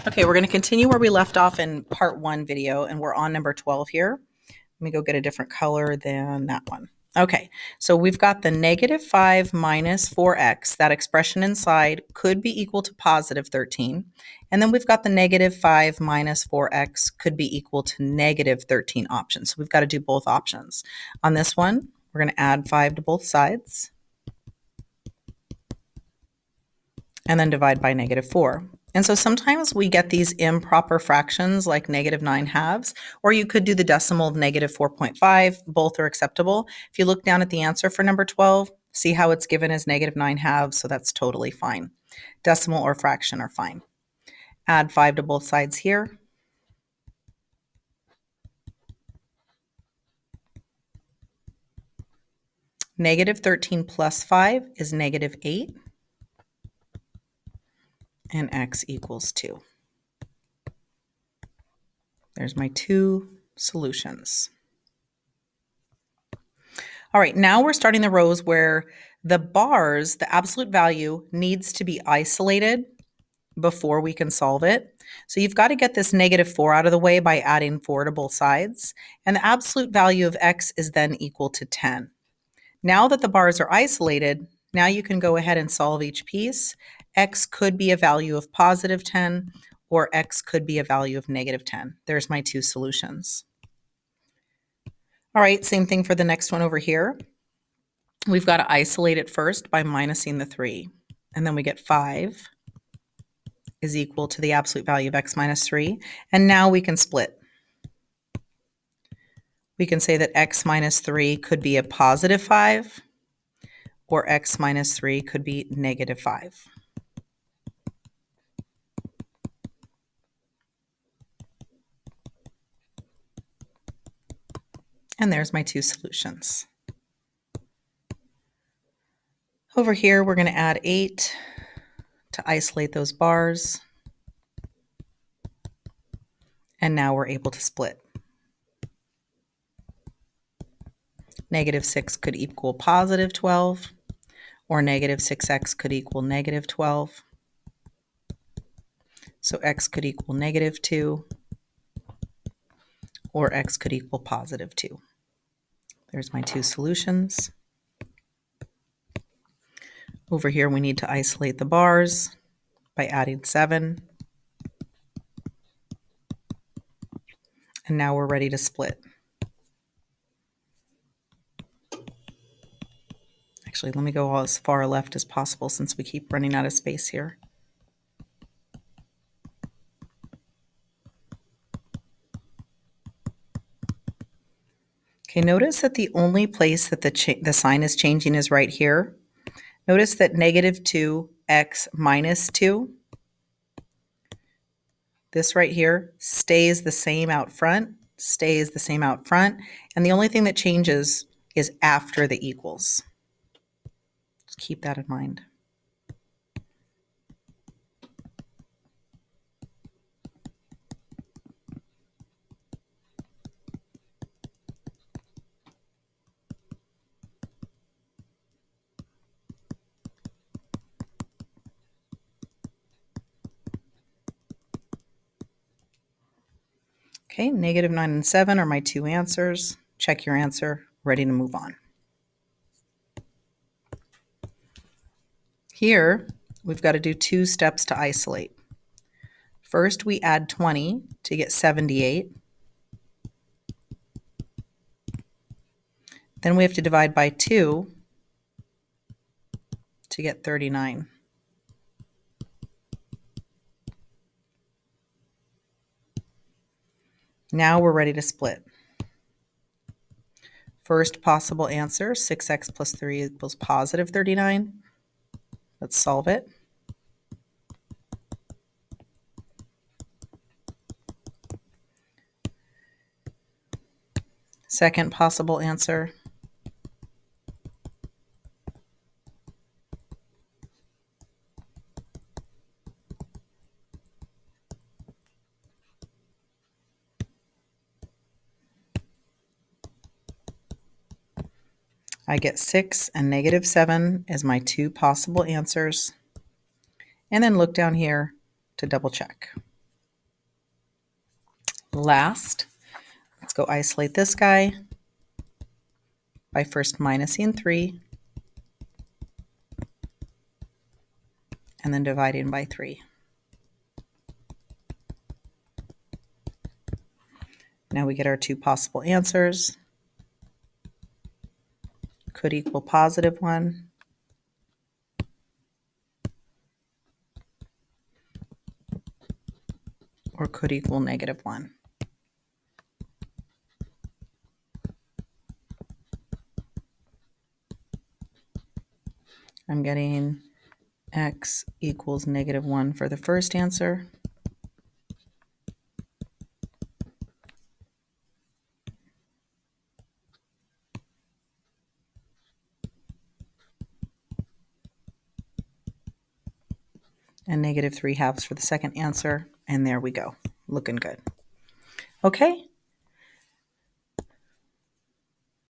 Okay, we're going to continue where we left off in part 1 video, and we're on number 12 here. Let me go get a different color than that one. Okay, so we've got the negative 5 minus 4x. That expression inside could be equal to positive 13. And then we've got the negative 5 minus 4x could be equal to negative 13 options. So we've got to do both options. On this one, we're going to add 5 to both sides and then divide by negative 4. And so sometimes we get these improper fractions like negative 9 halves, or you could do the decimal of negative 4.5. Both are acceptable. If you look down at the answer for number 12, see how it's given as negative 9 halves, so that's totally fine. Decimal or fraction are fine. Add 5 to both sides here. Negative 13 plus 5 is negative 8. And x equals 2. There's my two solutions. All right, now we're starting the rows where the bars, the absolute value, needs to be isolated before we can solve it. So you've got to get this negative 4 out of the way by adding 4 to both sides. And the absolute value of x is then equal to 10. Now that the bars are isolated, now you can go ahead and solve each piece. X could be a value of positive 10, or x could be a value of negative 10. There's my two solutions. All right, same thing for the next one over here. We've got to isolate it first by minusing the 3. And then we get 5 is equal to the absolute value of x minus 3. And now we can split. We can say that x minus 3 could be a positive 5, or x minus 3 could be negative 5. And there's my two solutions. Over here, we're going to add 8 to isolate those bars. And now we're able to split. Negative 6 could equal positive 12, or negative 6x could equal negative 12. So x could equal negative 2, or x could equal positive 2. There's my two solutions. Over here, we need to isolate the bars by adding 7. And now we're ready to split. Actually, let me go as far left as possible since we keep running out of space here. Okay, notice that the only place that the sign is changing is right here. Notice that negative 2x minus 2, this right here, stays the same out front, and the only thing that changes is after the equals. Just keep that in mind. Okay, negative 9 and 7 are my two answers. Check your answer, ready to move on. Here, we've got to do 2 steps to isolate. First, we add 20 to get 78. Then we have to divide by 2 to get 39. Now we're ready to split. First possible answer, 6x plus 3 equals positive 39. Let's solve it. Second possible answer, I get 6 and negative 7 as my two possible answers. And then look down here to double check. Last, let's go isolate this guy by first minusing 3 and then dividing by 3. Now we get our two possible answers. Could equal positive 1. Or could equal negative 1. I'm getting x equals negative 1 for the first answer. And negative 3/2 for the second answer. And there we go. Looking good. Okay,